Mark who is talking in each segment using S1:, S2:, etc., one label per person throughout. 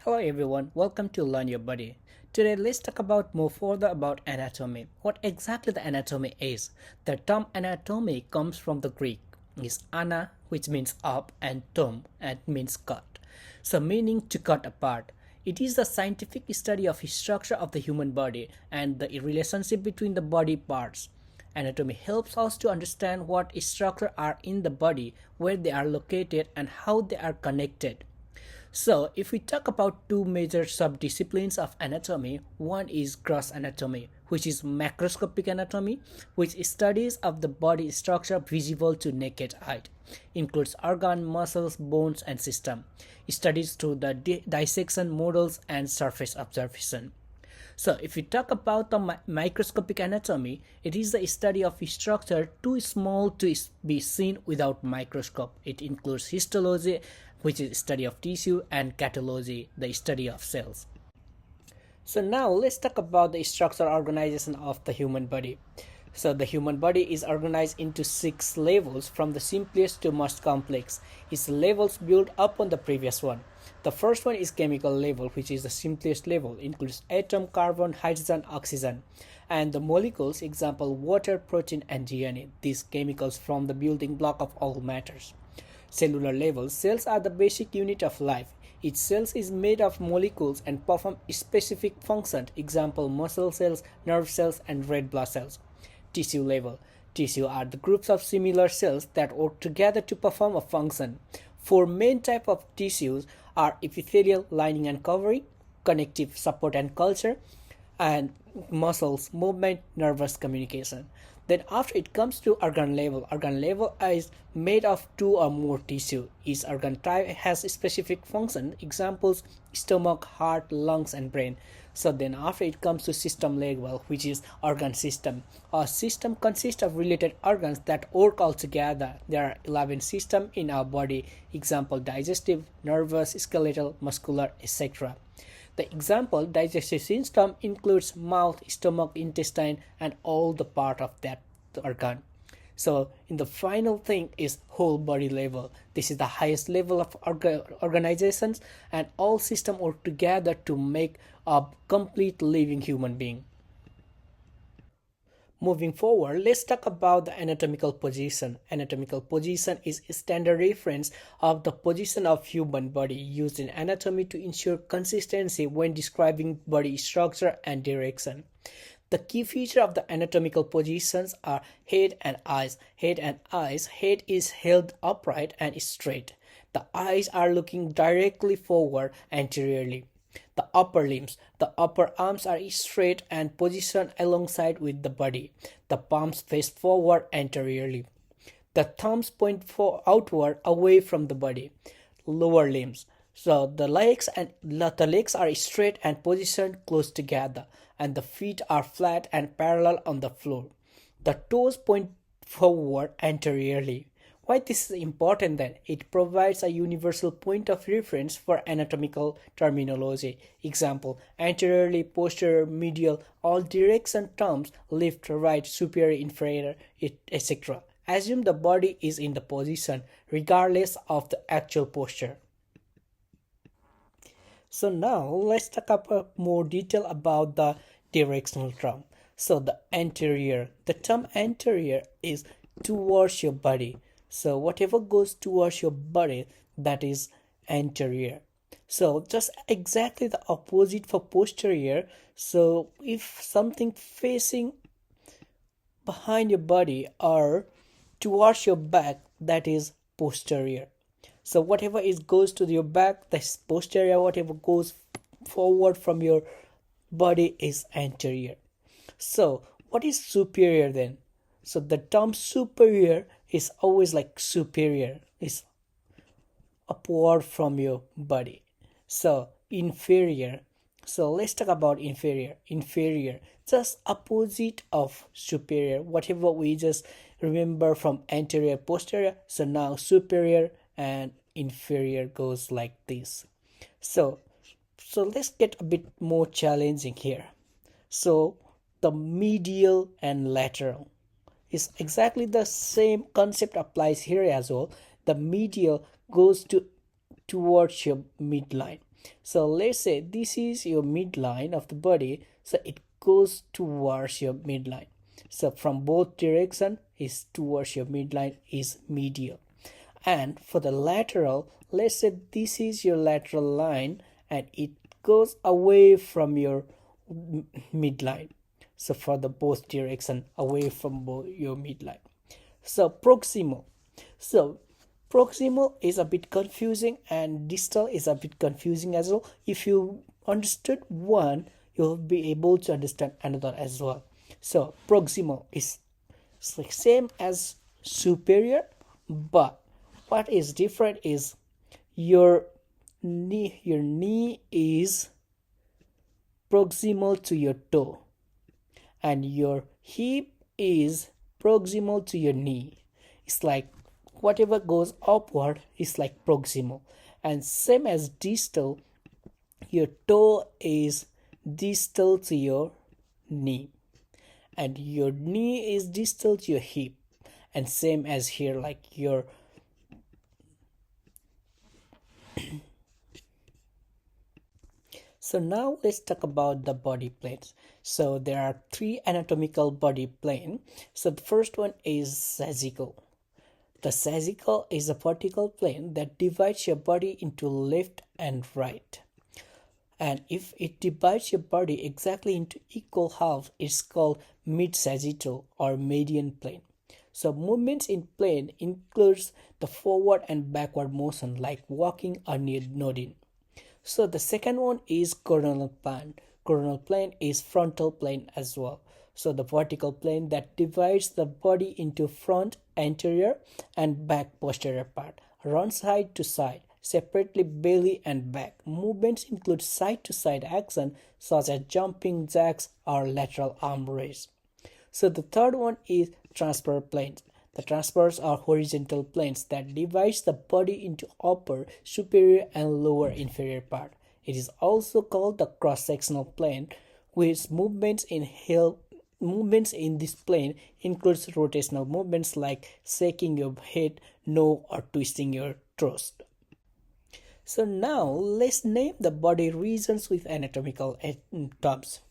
S1: Hello everyone, welcome to Learn Your Body. Today let's talk about more further about anatomy. What exactly the anatomy is. The term anatomy comes from the Greek. Is ana, which means up, and tom, and means cut. So meaning to cut apart. It is the scientific study of the structure of the human body and the relationship between the body parts. Anatomy helps us to understand what structures are in the body, where they are located, and how they are connected. So, if we talk about two major subdisciplines of anatomy, one is gross anatomy, which is macroscopic anatomy, which studies of the body structure visible to naked eye, includes organ, muscles, bones, and system. Studies through the dissection models and surface observation. So, if we talk about the microscopic anatomy, it is the study of a structure too small to be seen without microscope. It includes histology, which is study of tissue, and catalogy, the study of cells. So now let's talk about the structural organization of the human body. So the human body is organized into 6 levels from the simplest to most complex. Its levels build up on the previous one. The first one is chemical level, which is the simplest level, includes atom, carbon, hydrogen, oxygen, and the molecules, example water, protein, and DNA. These chemicals form the building block of all matters. Cellular level, cells are the basic unit of life. Each cell is made of molecules and perform specific functions, example muscle cells, nerve cells, and red blood cells. Tissue level, tissue are the groups of similar cells that work together to perform a function. Four main types of tissues are epithelial, lining and covering, connective, support and culture, and muscles, movement, nervous communication. Then after it comes to organ level is made of two or more tissue. Each organ type has a specific function, examples stomach, heart, lungs, and brain. So then after it comes to system level, which is organ system. A system consists of related organs that work all together. There are 11 systems in our body, example digestive, nervous, skeletal, muscular, etc. The example digestive system includes mouth, stomach, intestine, and all the part of that organ. So in the final thing is whole body level. This is the highest level of organizations, and all systems work together to make a complete living human being. Moving forward, let's talk about the anatomical position. Anatomical position is a standard reference of the position of human body used in anatomy to ensure consistency when describing body structure and direction. The key feature of the anatomical positions are head and eyes. Head is held upright and straight. The eyes are looking directly forward anteriorly. The upper limbs. The upper arms are straight and positioned alongside with the body. The palms face forward anteriorly. The thumbs point outward away from the body. Lower limbs. So the legs are straight and positioned close together, and the feet are flat and parallel on the floor. The toes point forward anteriorly. Why this is important then? It provides a universal point of reference for anatomical terminology. Example, anteriorly, posterior, medial, all direction terms, left, right, superior, inferior, etc. Assume the body is in the position regardless of the actual posture. So now let's talk about more detail about the directional term. So the term anterior is towards your body. So whatever goes towards your body, that is anterior. So just exactly the opposite for posterior. So if something facing behind your body or towards your back, that is posterior. So whatever is goes to your back, that's posterior. Whatever goes forward from your body is anterior. So what is superior then? So the term superior is always like superior, is upward from your body. So inferior. So let's talk about inferior. Inferior, just opposite of superior. Whatever we just remember from anterior, posterior. So now superior and inferior goes like this. So let's get a bit more challenging here. So the medial and lateral is exactly the same concept applies here as well. The medial goes to towards your midline. So let's say this is your midline of the body, so it goes towards your midline. So from both direction is towards your midline is medial. And for the lateral, let's say this is your lateral line and it goes away from your midline. So for the both direction away from your midline. So proximal. So proximal is a bit confusing and distal is a bit confusing as well. If you understood one, you'll be able to understand another as well. So proximal is same as superior, but what is different is your knee is proximal to your toe and your hip is proximal to your knee. It's like whatever goes upward is like proximal, and same as distal, your toe is distal to your knee and your knee is distal to your hip, and same as here, like your So now let's talk about the body planes. So there are three anatomical body plane. So the first one is sagittal. The sagittal is a vertical plane that divides your body into left and right. And if it divides your body exactly into equal halves, it's called mid-sagittal or median plane. So movements in plane includes the forward and backward motion like walking or nodding. So the second one is coronal plane. Coronal plane is frontal plane as well. So the vertical plane that divides the body into front, anterior and back posterior part, run side to side, separately belly and back. Movements include side to side action such as jumping jacks or lateral arm raise. So the third one is transverse planes. The transverse are horizontal planes that divides the body into upper, superior and lower inferior part. It is also called the cross-sectional plane, which movements in this plane includes rotational movements like shaking your head, no, or twisting your toes. So now let's name the body regions with anatomical terms.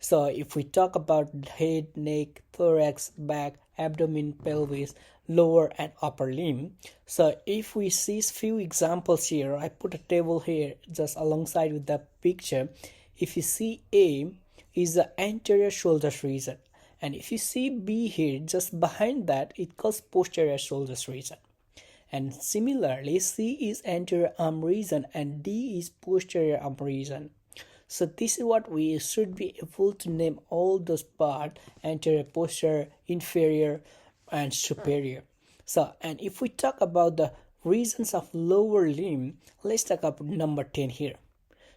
S1: So if we talk about head, neck, thorax, back, abdomen, pelvis, lower and upper limb. So if we see few examples here, I put a table here just alongside with the picture. If you see A is the anterior shoulders region, and if you see B here just behind that, it calls posterior shoulders region. And similarly, C is anterior arm region and D is posterior arm region. So this is what we should be able to name all those parts: anterior, posterior, inferior and superior. So, and if we talk about the regions of lower limb, let's talk about number 10 here.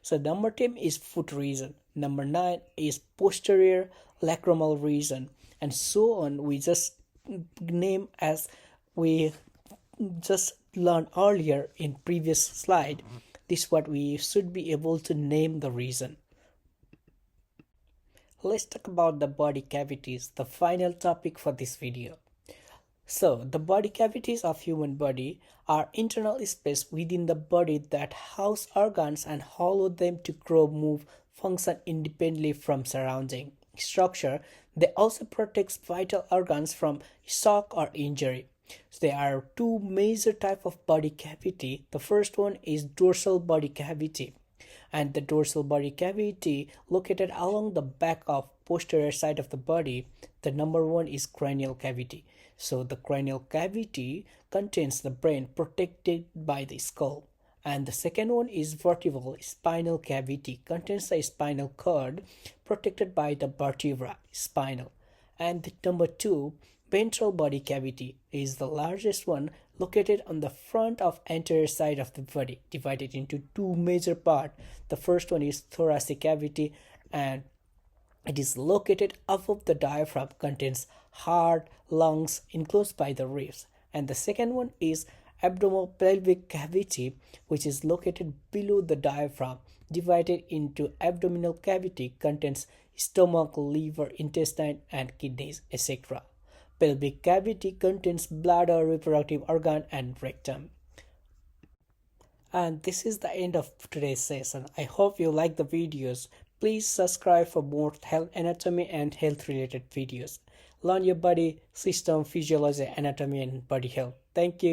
S1: So number 10 is foot region, number 9 is posterior lacrimal region, and so on. We just name as we just learned earlier in previous slide. This is what we should be able to name the region. Let's talk about the body cavities, the final topic for this video. So the body cavities of human body are internal space within the body that house organs and allow them to grow, move, function independently from surrounding structure. They also protect vital organs from shock or injury. So there are two major types of body cavity. The first one is dorsal body cavity, and the dorsal body cavity located along the back of posterior side of the body. The number one is cranial cavity. So the cranial cavity contains the brain protected by the skull. And the second one is vertebral spinal cavity, contains the spinal cord protected by the vertebra spinal. And the number two, ventral body cavity, is the largest one, located on the front of anterior side of the body, divided into two major parts. The first one is thoracic cavity, and it is located above the diaphragm, contains heart, lungs, enclosed by the ribs. And the second one is abdominopelvic cavity, which is located below the diaphragm, divided into abdominal cavity, contains stomach, liver, intestine and kidneys, etc. Pelvic cavity contains bladder, reproductive organ and rectum. And this is the end of today's session. I hope you like the videos. Please subscribe for more health anatomy and health related videos. Learn your body, system, physiology, anatomy, and body health. Thank you.